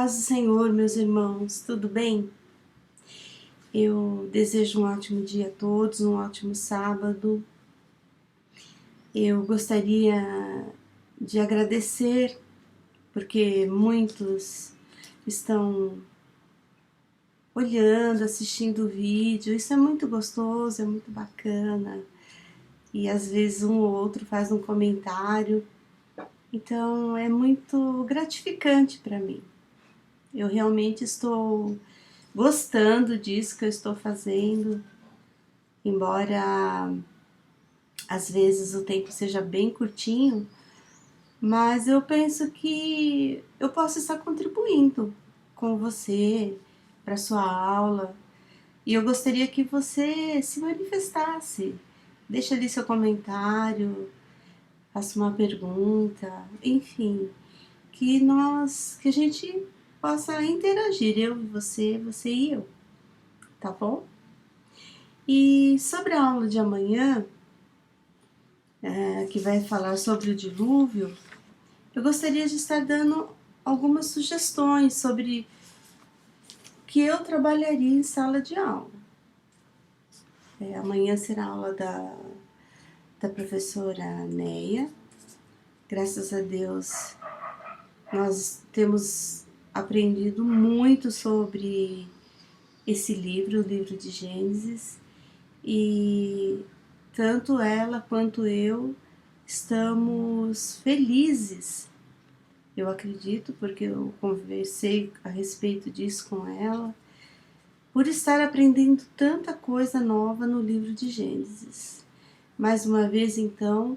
paz do Senhor, meus irmãos, tudo bem? Eu desejo um ótimo dia a todos, um ótimo sábado. Eu gostaria de agradecer, porque muitos estão olhando, assistindo o vídeo. Isso é muito gostoso, é muito bacana. E às vezes um ou outro faz um comentário. Então é muito gratificante para mim. Eu realmente estou gostando disso que eu estou fazendo, embora às vezes o tempo seja bem curtinho, mas eu penso que eu posso estar contribuindo com você para sua aula e eu gostaria que você se manifestasse. Deixa ali seu comentário, faça uma pergunta, enfim, que a gente possa interagir, eu e você, você e eu, tá bom? E sobre a aula de amanhã, que vai falar sobre o dilúvio, eu gostaria de estar dando algumas sugestões sobre o que eu trabalharia em sala de aula. Amanhã será a aula da professora Neia. Graças a Deus, nós temos aprendido muito sobre esse livro, o livro de Gênesis, e tanto ela quanto eu estamos felizes. Eu acredito, porque eu conversei a respeito disso com ela, por estar aprendendo tanta coisa nova no livro de Gênesis. Mais uma vez, então,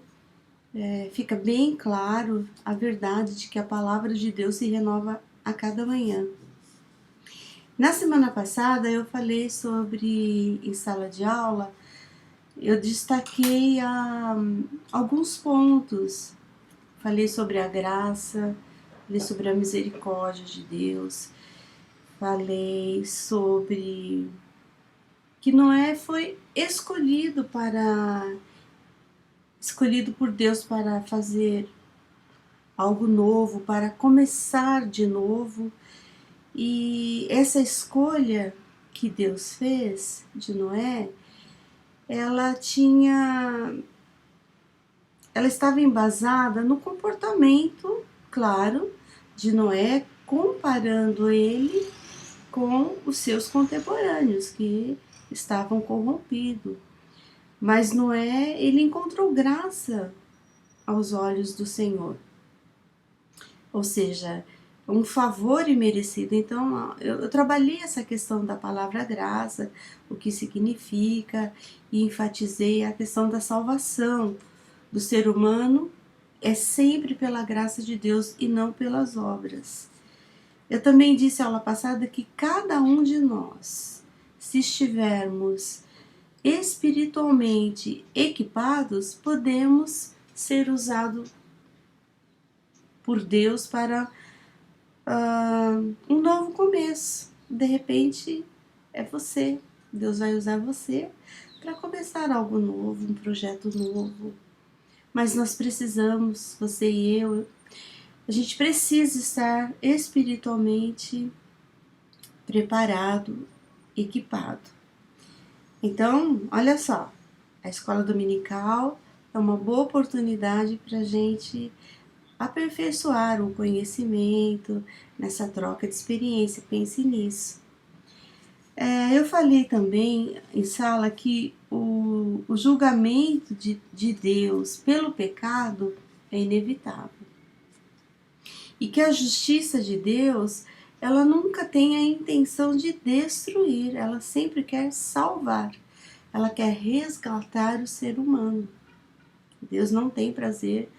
fica bem claro a verdade de que a palavra de Deus se renova a cada manhã. Na semana passada eu falei sobre, em sala de aula, eu destaquei alguns pontos. Falei sobre a graça, falei sobre a misericórdia de Deus, falei sobre que Noé foi escolhido por Deus para fazer algo novo, para começar de novo. E essa escolha que Deus fez de Noé, ela estava embasada no comportamento, claro, de Noé, comparando ele com os seus contemporâneos que estavam corrompidos. Mas Noé, ele encontrou graça aos olhos do Senhor. Ou seja, um favor imerecido. Então, eu trabalhei essa questão da palavra graça, o que significa, e enfatizei a questão da salvação do ser humano é sempre pela graça de Deus e não pelas obras. Eu também disse aula passada que cada um de nós, se estivermos espiritualmente equipados, podemos ser usados por Deus para um novo começo. De repente é você, Deus vai usar você para começar algo novo, um projeto novo. Mas nós precisamos, você e eu, a gente precisa estar espiritualmente preparado, equipado. Então, olha só, a escola dominical é uma boa oportunidade para a gente aperfeiçoar o conhecimento, nessa troca de experiência, pense nisso. Eu falei também em sala que o julgamento de Deus pelo pecado é inevitável. E que a justiça de Deus, ela nunca tem a intenção de destruir, ela sempre quer salvar, ela quer resgatar o ser humano. Deus não tem prazer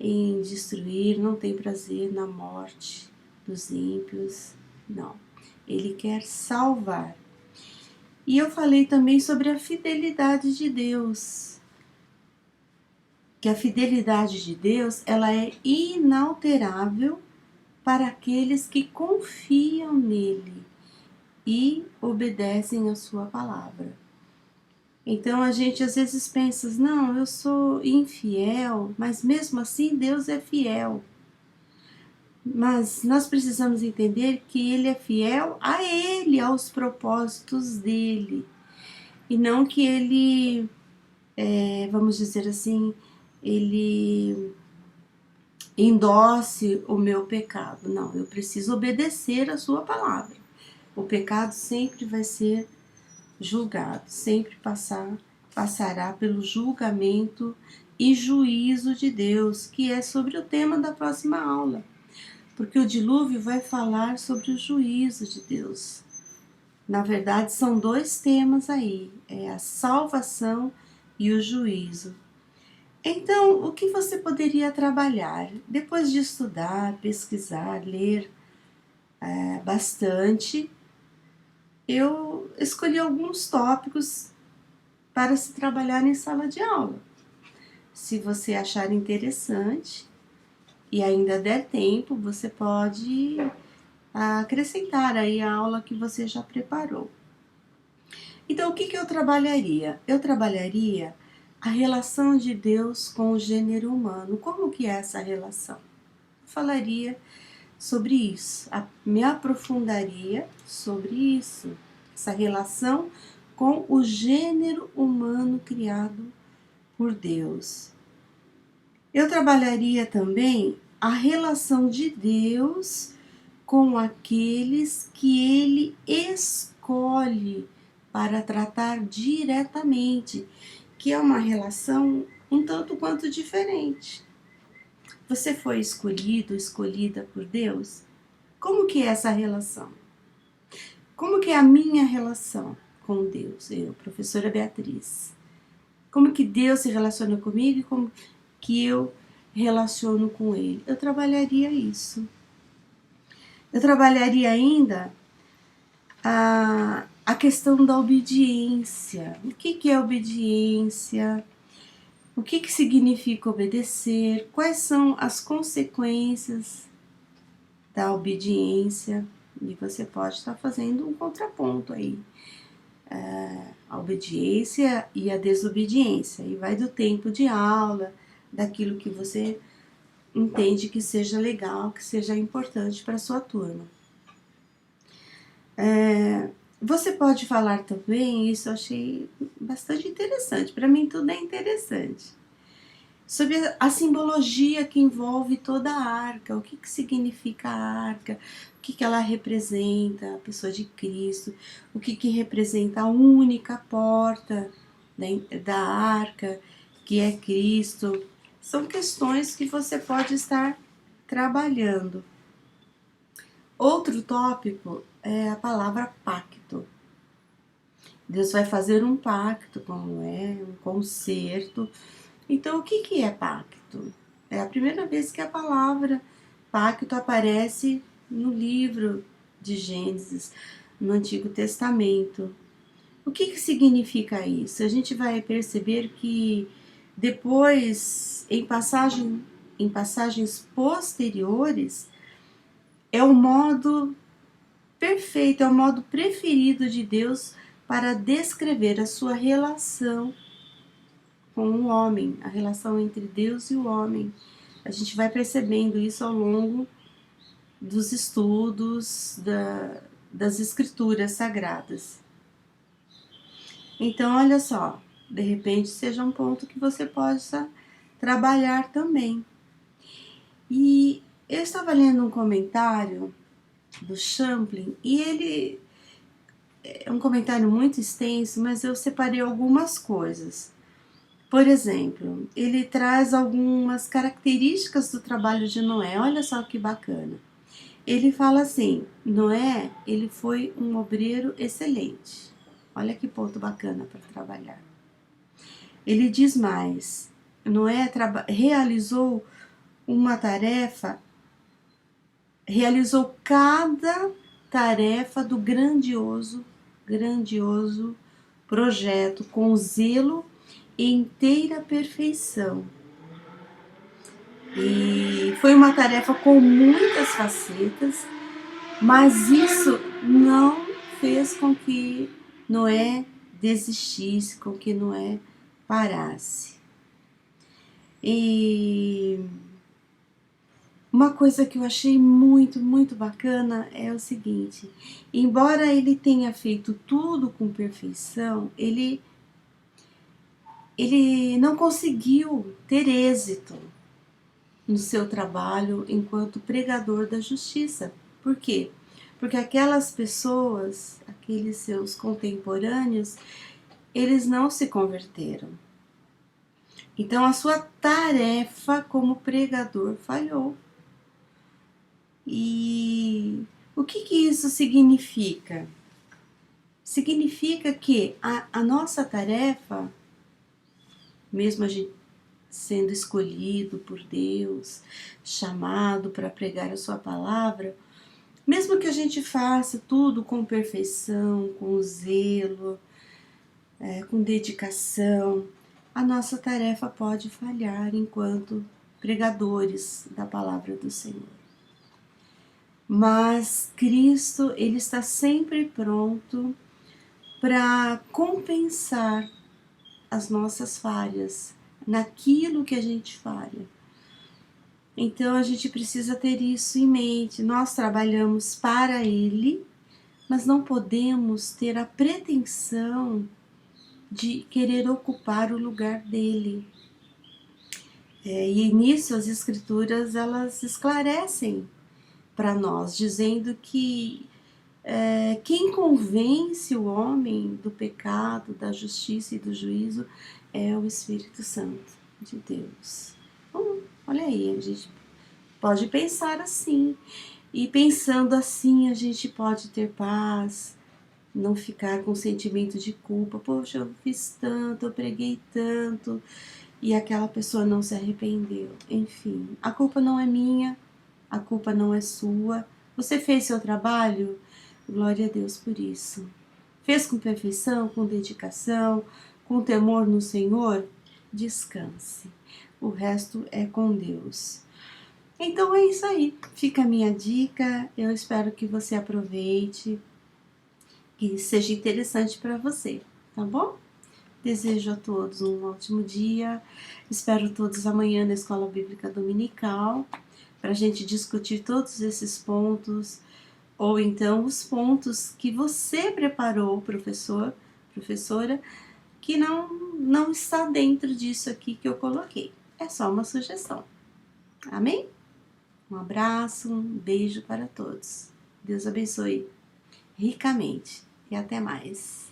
em destruir, não tem prazer na morte dos ímpios, não. Ele quer salvar. E eu falei também sobre a fidelidade de Deus. Que a fidelidade de Deus, ela é inalterável para aqueles que confiam nele e obedecem a sua palavra. Então a gente às vezes pensa, não, eu sou infiel, mas mesmo assim Deus é fiel. Mas nós precisamos entender que ele é fiel a ele, aos propósitos dele. E não que ele, vamos dizer assim, ele endosse o meu pecado. Não, eu preciso obedecer a sua palavra. O pecado sempre vai ser julgado, sempre passará pelo julgamento e juízo de Deus, que é sobre o tema da próxima aula. Porque o dilúvio vai falar sobre o juízo de Deus. Na verdade, são dois temas aí, é a salvação e o juízo. Então, o que você poderia trabalhar? Depois de estudar, pesquisar, ler bastante, eu escolhi alguns tópicos para se trabalhar em sala de aula. Se você achar interessante e ainda der tempo, você pode acrescentar aí a aula que você já preparou. Então, o que eu trabalharia? Eu trabalharia a relação de Deus com o gênero humano. Como que é essa relação? Eu falaria sobre isso, me aprofundaria sobre isso, essa relação com o gênero humano criado por Deus. Eu trabalharia também a relação de Deus com aqueles que ele escolhe para tratar diretamente, que é uma relação um tanto quanto diferente. Você foi escolhido, escolhida por Deus? Como que é essa relação? Como que é a minha relação com Deus? Eu, professora Beatriz. Como que Deus se relaciona comigo e como que eu relaciono com Ele? Eu trabalharia isso. Eu trabalharia ainda a questão da obediência. O que é obediência? O que significa obedecer? Quais são as consequências da obediência? E você pode estar fazendo um contraponto aí. A obediência e a desobediência. E vai do tempo de aula, daquilo que você entende que seja legal, que seja importante para a sua turma. Você pode falar também, isso eu achei bastante interessante, para mim tudo é interessante, sobre a simbologia que envolve toda a arca, o que significa a arca, o que ela representa, a pessoa de Cristo, o que representa a única porta da arca, que é Cristo. São questões que você pode estar trabalhando. Outro tópico é a palavra pacto. Deus vai fazer um pacto, como é, um concerto. Então, o que é pacto? É a primeira vez que a palavra pacto aparece no livro de Gênesis, no Antigo Testamento. O que significa isso? A gente vai perceber que depois, em passagens posteriores, é o modo perfeito, é o modo preferido de Deus para descrever a sua relação com o homem, a relação entre Deus e o homem. A gente vai percebendo isso ao longo dos estudos das escrituras sagradas. Então, olha só, de repente seja um ponto que você possa trabalhar também. E eu estava lendo um comentário do Champlin, e ele é um comentário muito extenso, mas eu separei algumas coisas. Por exemplo, ele traz algumas características do trabalho de Noé. Olha só que bacana. Ele fala assim: Noé, ele foi um obreiro excelente. Olha que ponto bacana para trabalhar. Ele diz mais: Noé realizou uma tarefa, realizou cada tarefa do grandioso projeto com zelo e inteira perfeição. E foi uma tarefa com muitas facetas, mas isso não fez com que Noé desistisse, com que Noé parasse. E Uma coisa que eu achei muito, muito bacana é o seguinte: embora ele tenha feito tudo com perfeição, ele não conseguiu ter êxito no seu trabalho enquanto pregador da justiça. Por quê? Porque aquelas pessoas, aqueles seus contemporâneos, eles não se converteram. Então a sua tarefa como pregador falhou. E o que isso significa? Significa que a nossa tarefa, mesmo a gente sendo escolhido por Deus, chamado para pregar a sua palavra, mesmo que a gente faça tudo com perfeição, com zelo, com dedicação, a nossa tarefa pode falhar enquanto pregadores da palavra do Senhor. Mas Cristo, ele está sempre pronto para compensar as nossas falhas naquilo que a gente falha. Então a gente precisa ter isso em mente. Nós trabalhamos para Ele, mas não podemos ter a pretensão de querer ocupar o lugar dele. E nisso as escrituras elas esclarecem para nós, dizendo que quem convence o homem do pecado, da justiça e do juízo é o Espírito Santo de Deus. Então, olha aí, a gente pode pensar assim. E pensando assim, a gente pode ter paz, não ficar com sentimento de culpa. Poxa, eu fiz tanto, eu preguei tanto, e aquela pessoa não se arrependeu. Enfim, a culpa não é minha, a culpa não é sua. Você fez seu trabalho? Glória a Deus por isso. Fez com perfeição, com dedicação, com temor no Senhor? Descanse. O resto é com Deus. Então é isso aí. Fica a minha dica. Eu espero que você aproveite, que seja interessante para você, tá bom? Desejo a todos um ótimo dia. Espero todos amanhã na Escola Bíblica Dominical para a gente discutir todos esses pontos, ou então os pontos que você preparou, professor, professora, que não está dentro disso aqui que eu coloquei. É só uma sugestão. Amém? Um abraço, um beijo para todos. Deus abençoe ricamente e até mais.